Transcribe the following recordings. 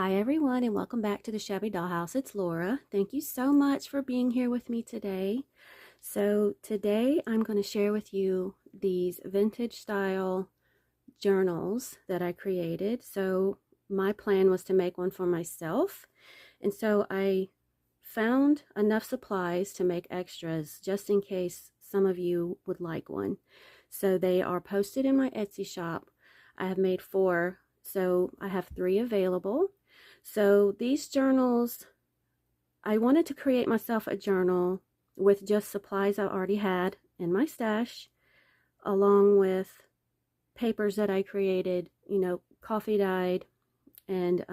Hi everyone, and welcome back to the Shabby Dollhouse. It's Laura. Thank you so much for being here with me today. So today I'm going to share with you these vintage style journals that I created. So my plan was to make one for myself, and so I found enough supplies to make extras just in case some of you would like one. So they are posted in my Etsy shop. I have made 4, so I have 3 available. So these journals, I wanted to create myself a journal with just supplies I already had in my stash, along with papers that I created, you know, coffee dyed, and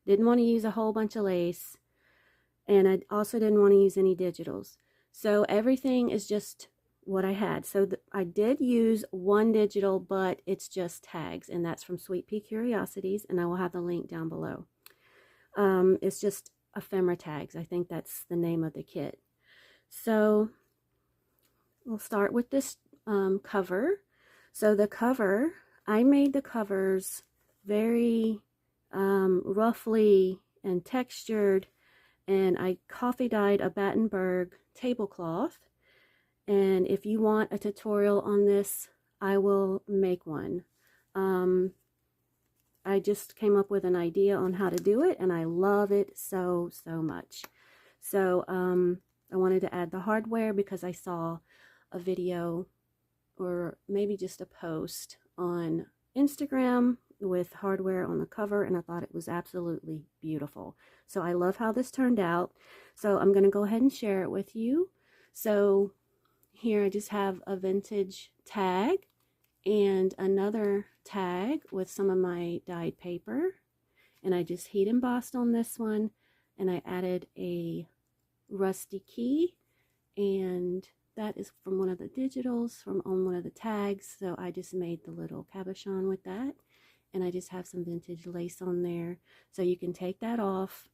didn't want to use a whole bunch of lace, and I also didn't want to use any digitals. So everything is just what I had. So I did use one digital, but it's just tags, and that's from Sweet Pea Curiosities, and I will have the link down below. It's just ephemera tags. I think that's the name of the kit. So we'll start with this cover. So the cover, I made the covers very roughly and textured, and I coffee dyed a Battenberg tablecloth. And if you want a tutorial on this, I will make one. I just came up with an idea on how to do it, and I love it so much. So I wanted to add the hardware because I saw a video, or maybe just a post on Instagram with hardware on the cover, and I thought it was absolutely beautiful. So I love how this turned out. So I'm going to go ahead and share it with you. So here I just have a vintage tag and another tag with some of my dyed paper, and I just heat embossed on this one, and I added a rusty key, and that is from one of the digitals from on one of the tags. So I just made the little cabochon with that, and I just have some vintage lace on there, so you can take that off.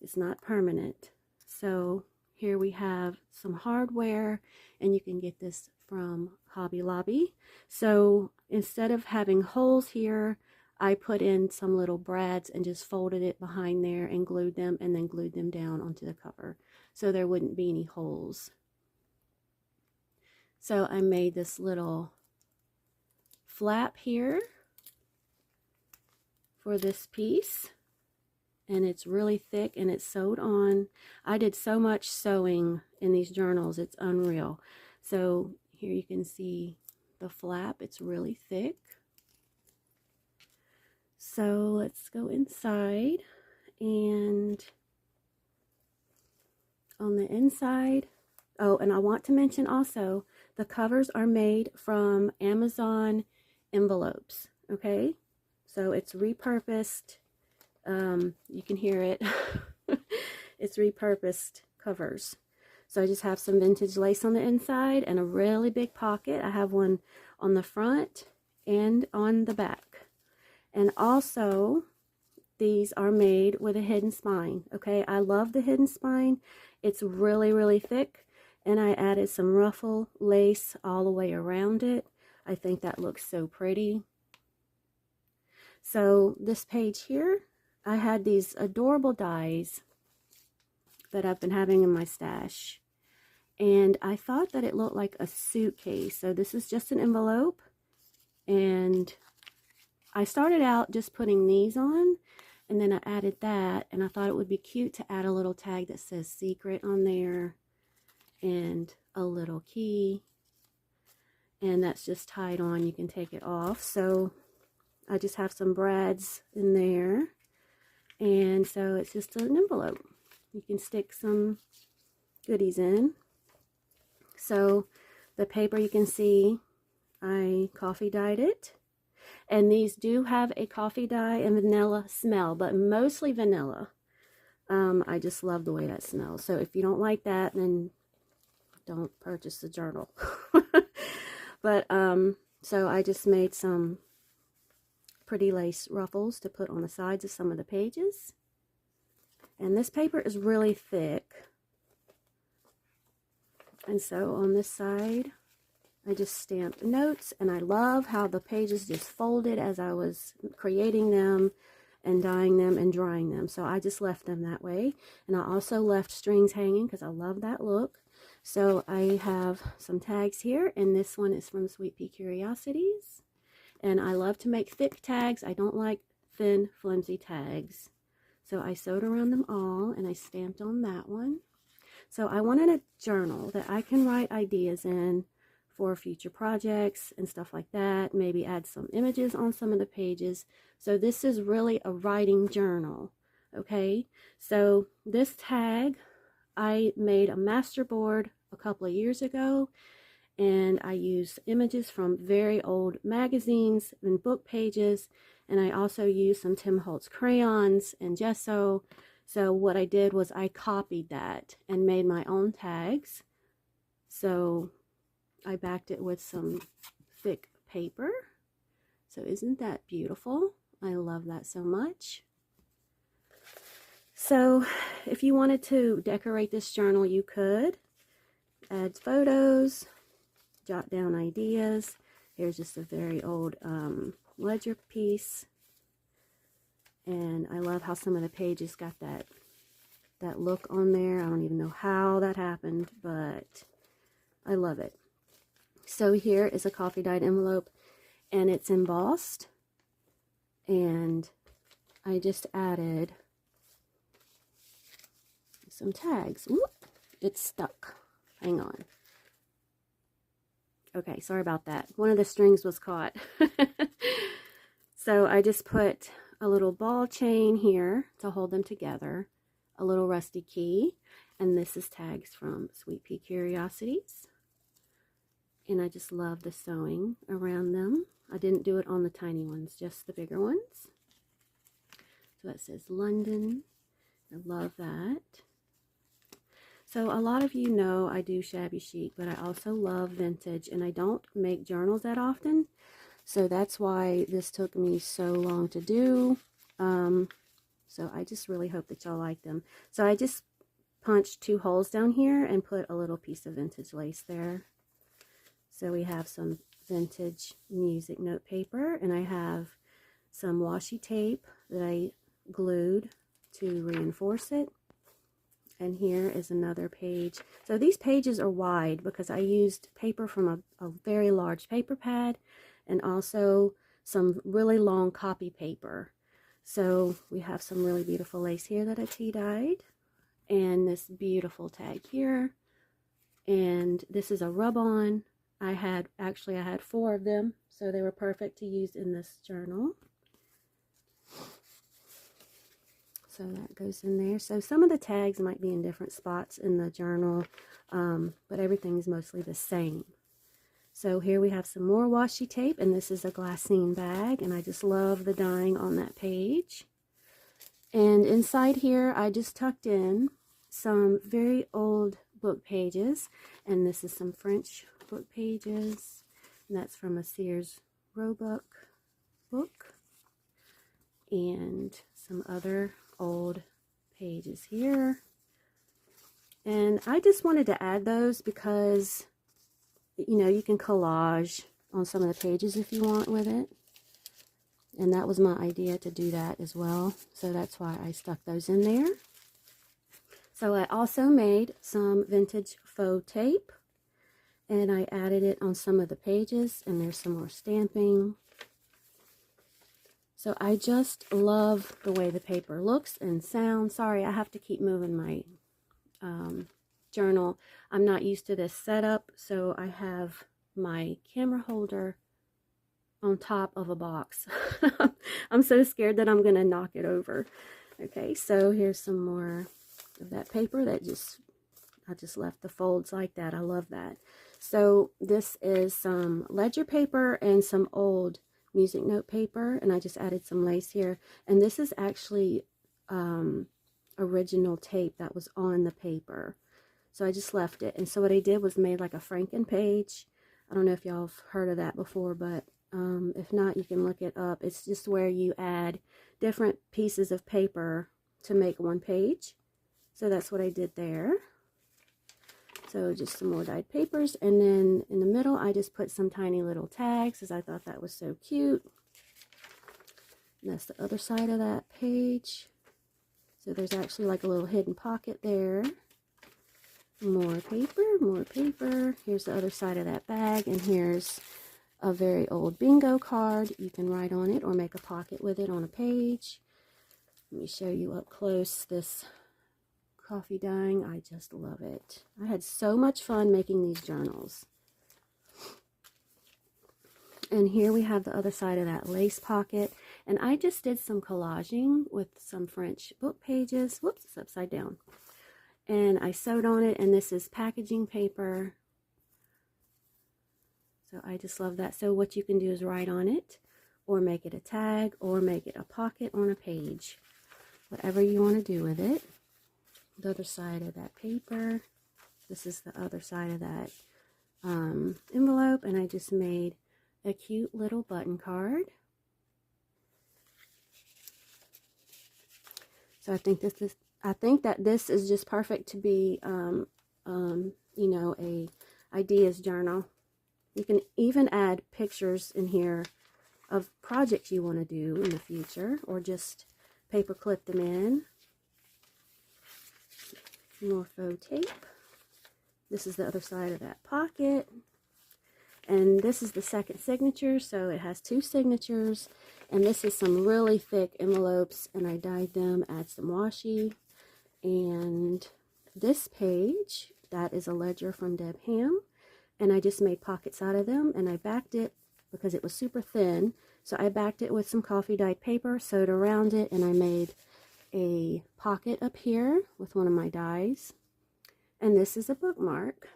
It's not permanent. So here we have some hardware, and you can get this from Hobby Lobby. So instead of having holes here, I put in some little brads and just folded it behind there and glued them, and then glued them down onto the cover so there wouldn't be any holes. So I made this little flap here for this piece, and it's really thick and it's sewed on. I did so much sewing in these journals, it's unreal. So here you can see the flap, it's really thick. So let's go inside, and on the inside, oh, and I want to mention also, the covers are made from Amazon envelopes, okay? So it's repurposed. You can hear it. It's repurposed covers. So I just have some vintage lace on the inside and a really big pocket. I have one on the front and on the back. And also, these are made with a hidden spine, okay? I love the hidden spine. It's really thick, and I added some ruffle lace all the way around it. I think that looks so pretty. So this page here, I had these adorable dies that I've been having in my stash, and I thought that it looked like a suitcase. So this is just an envelope, and I started out just putting these on, and then I added that, and I thought it would be cute to add a little tag that says secret on there, and a little key, and that's just tied on. You can take it off. So I just have some brads in there, and so it's just an envelope. You can stick some goodies in. So the paper, you can see I coffee dyed it, and these do have a coffee dye and vanilla smell, but mostly vanilla. I just love the way that smells. So if you don't like that, then don't purchase the journal. But so I just made some pretty lace ruffles to put on the sides of some of the pages, and this paper is really thick, and so on this side I just stamped notes, and I love how the pages just folded as I was creating them, and dyeing them and drying them. So I just left them that way. And I also left strings hanging because I love that look. So I have some tags here, and this one is from Sweet Pea Curiosities. And I love to make thick tags. I don't like thin, flimsy tags. So I sewed around them all, and I stamped on that one. So I wanted a journal that I can write ideas in for future projects and stuff like that. Maybe add some images on some of the pages. So this is really a writing journal. Okay, so this tag, I made a masterboard a couple of years ago, and I used images from very old magazines and book pages, and I also used some Tim Holtz crayons and gesso. So what I did was I copied that and made my own tags. So I backed it with some thick paper. So isn't that beautiful? I love that so much. So if you wanted to decorate this journal, you could add photos, jot down ideas. Here's just a very old ledger piece. And I love how some of the pages got that look on there. I don't even know how that happened, but I love it. So here is a coffee dyed envelope, and it's embossed. And I just added some tags. Whoop, it's stuck. Hang on. Okay, sorry about that. One of the strings was caught. So I just put a little ball chain here to hold them together, a little rusty key, and this is tags from Sweet Pea Curiosities. And I just love the sewing around them. I didn't do it on the tiny ones, just the bigger ones. So that says London. I love that. So a lot of you know I do shabby chic, but I also love vintage, and I don't make journals that often. So that's why this took me so long to do. So I just really hope that y'all like them. So I just punched 2 holes down here and put a little piece of vintage lace there. So we have some vintage music note paper, and I have some washi tape that I glued to reinforce it. And here is another page. So these pages are wide because I used paper from a very large paper pad, and also some really long copy paper. So we have some really beautiful lace here that I tea dyed, and this beautiful tag here. And this is a rub-on. I had 4 of them, so they were perfect to use in this journal. So that goes in there. So some of the tags might be in different spots in the journal, but everything is mostly the same. So here we have some more washi tape, and this is a glassine bag, and I just love the dyeing on that page. And inside here, I just tucked in some very old book pages, and this is some French book pages, and that's from a Sears Roebuck book, and some other old pages here. And I just wanted to add those because, you know, you can collage on some of the pages if you want with it. And that was my idea, to do that as well. So that's why I stuck those in there. So I also made some vintage faux tape, and I added it on some of the pages, and there's some more stamping. So I just love the way the paper looks and sounds. Sorry, I have to keep moving my journal. I'm not used to this setup, so I have my camera holder on top of a box. I'm so scared that I'm going to knock it over. Okay, so here's some more of that paper that I just left the folds like that. I love that. So this is some ledger paper and some old music note paper, and I just added some lace here. And this is actually original tape that was on the paper, so I just left it. And so what I did was made like a Franken page. I don't know if y'all have heard of that before, but if not, you can look it up. It's just where you add different pieces of paper to make one page. So that's what I did there. So just some more dyed papers, and then in the middle I just put some tiny little tags because I thought that was so cute. And that's the other side of that page. So there's actually like a little hidden pocket there. More paper, more paper. Here's the other side of that bag, and here's a very old bingo card. You can write on it or make a pocket with it on a page. Let me show you up close this coffee dyeing. I just love it. I had so much fun making these journals. And here we have the other side of that lace pocket. And I just did some collaging with some French book pages. Whoops, it's upside down. And I sewed on it, and this is packaging paper. So I just love that. So what you can do is write on it, or make it a tag, or make it a pocket on a page. Whatever you want to do with it. The other side of that paper. This is the other side of that envelope, and I just made a cute little button card. So I think that this is just perfect to be, you know, a ideas journal. You can even add pictures in here of projects you want to do in the future, or just paper clip them in. More faux tape. This is the other side of that pocket. And this is the second signature, so it has two signatures. And this is some really thick envelopes, and I dyed them, add some washi. And this page, that is a ledger from Deb Ham, and I just made pockets out of them, and I backed it because it was super thin. So I backed it with some coffee dyed paper, sewed around it, and I made a pocket up here with one of my dies. And this is a bookmark,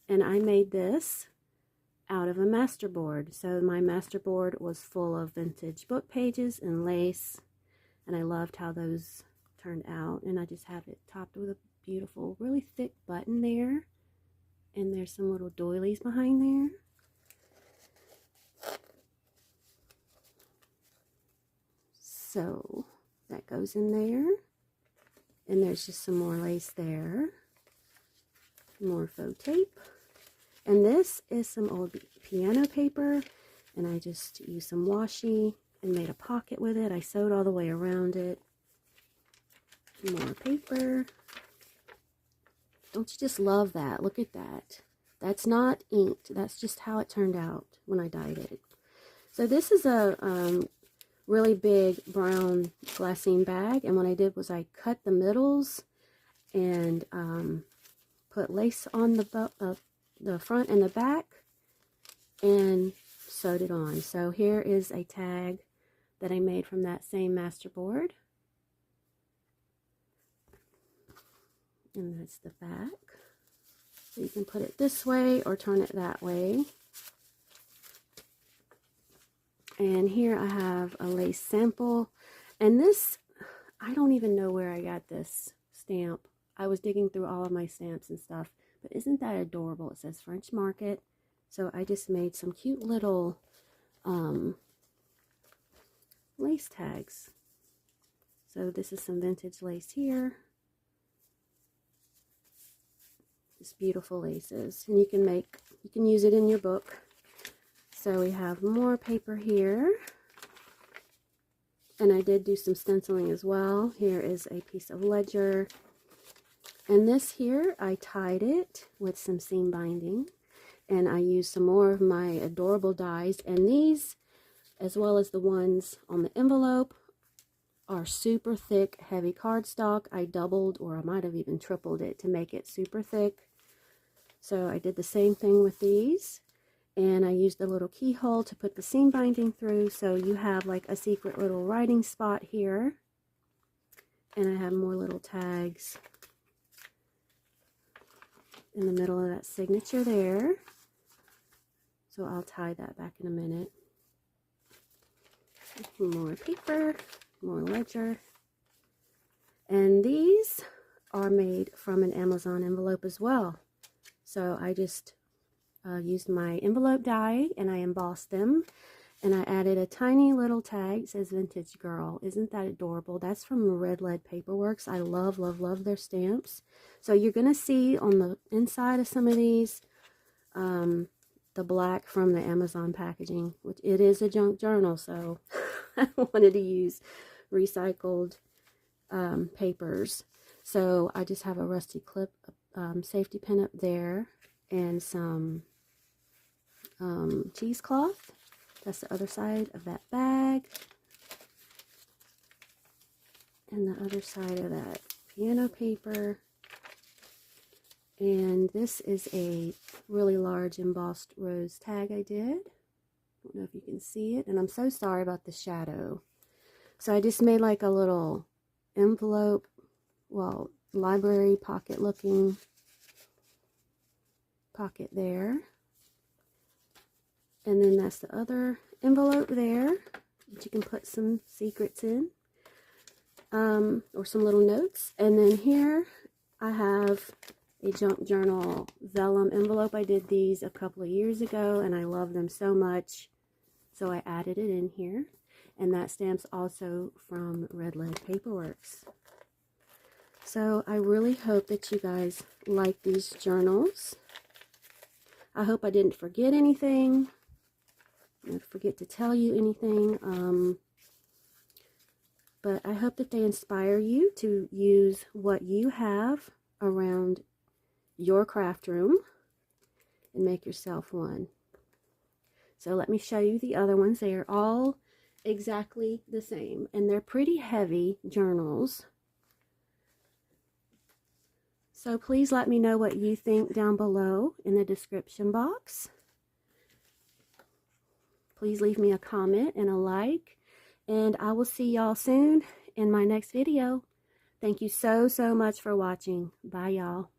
and I made this out of a masterboard. So my masterboard was full of vintage book pages and lace, and I loved how those turned out. And I just have it topped with a beautiful, really thick button there, and there's some little doilies behind there. So that goes in there, and there's just some more lace there, more faux tape. And this is some old piano paper, and I just used some washi and made a pocket with it. I sewed all the way around it. More paper. Don't you just love that? Look at that. That's not inked. That's just how it turned out when I dyed it. So this is a really big brown glassine bag, and what I did was I cut the middles and put lace on the front and the back, and sewed it on. So here is a tag that I made from that same masterboard, and that's the back. So you can put it this way or turn it that way. And here I have a lace sample, and this, I don't even know where I got this stamp. I was digging through all of my stamps and stuff. But isn't that adorable? It says French Market. So I just made some cute little lace tags. So this is some vintage lace here. Just beautiful laces. And you can use it in your book. So we have more paper here. And I did do some stenciling as well. Here is a piece of ledger. And this here, I tied it with some seam binding, and I used some more of my adorable dies. And these, as well as the ones on the envelope, are super thick, heavy cardstock. I doubled, or I might have even tripled it to make it super thick. So I did the same thing with these, and I used a little keyhole to put the seam binding through, so you have like a secret little writing spot here. And I have more little tags in the middle of that signature there. So I'll tie that back in a minute. More paper, more ledger. And these are made from an Amazon envelope as well. So I just used my envelope die, and I embossed them. And I added a tiny little tag. It says Vintage Girl. Isn't that adorable? That's from Red Lead Paperworks. I love, love, love their stamps. So you're going to see on the inside of some of these, the black from the Amazon packaging, which it is a junk journal, so I wanted to use recycled papers. So I just have a rusty clip safety pin up there and some cheesecloth. That's the other side of that bag. And the other side of that piano paper. And this is a really large embossed rose tag I did. I don't know if you can see it. And I'm so sorry about the shadow. So I just made like a little envelope, well, library pocket looking pocket there. And then that's the other envelope there that you can put some secrets in. Or some little notes. And then here I have a junk journal vellum envelope. I did these a couple of years ago and I love them so much, so I added it in here. And that stamp's also from Red Lead Paperworks. So I really hope that you guys like these journals. I hope I didn't forget anything. I didn't forget to tell you anything. But I hope that they inspire you to use what you have around your craft room and make yourself one. So let me show you the other ones. They are all exactly the same, and they're pretty heavy journals. So please let me know what you think down below in the description box. Please leave me a comment and a like. And I will see y'all soon in my next video. Thank you so much for watching. Bye, y'all.